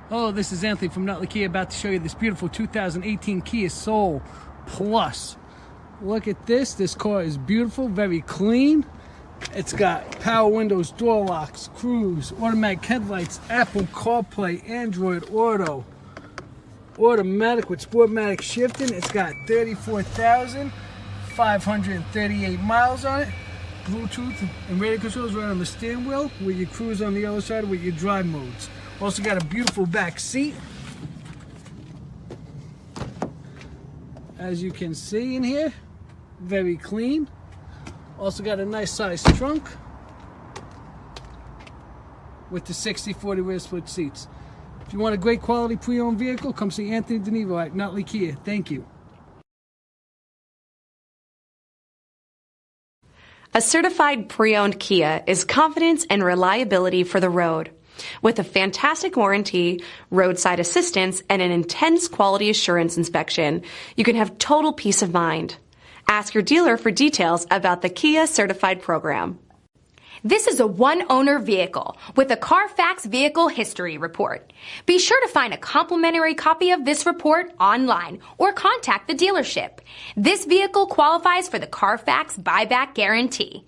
Hello, this is Anthony from NUTLEY Kia, about to show you this beautiful 2018 Kia Soul Plus. Look at this. This car is beautiful, very clean. It's got power windows, door locks, cruise, automatic headlights, Apple CarPlay, Android Auto, automatic with Sportmatic shifting. It's got 34,538 miles on it. Bluetooth and radio controls right on the steering wheel, with your cruise on the other side with your drive modes. Also got a beautiful back seat, as you can see in here, very clean. Also got a nice size trunk with the 60/40 rear split seats. If you want a great quality pre-owned vehicle, come see Anthony DeNivo at NUTLEY Kia. Thank you. A certified pre-owned Kia is confidence and reliability for the road. With a fantastic warranty, roadside assistance, and an intense quality assurance inspection, you can have total peace of mind. Ask your dealer for details about the Kia Certified program. This is a one-owner vehicle with a Carfax Vehicle History Report. Be sure to find a complimentary copy of this report online or contact the dealership. This vehicle qualifies for the Carfax Buyback Guarantee.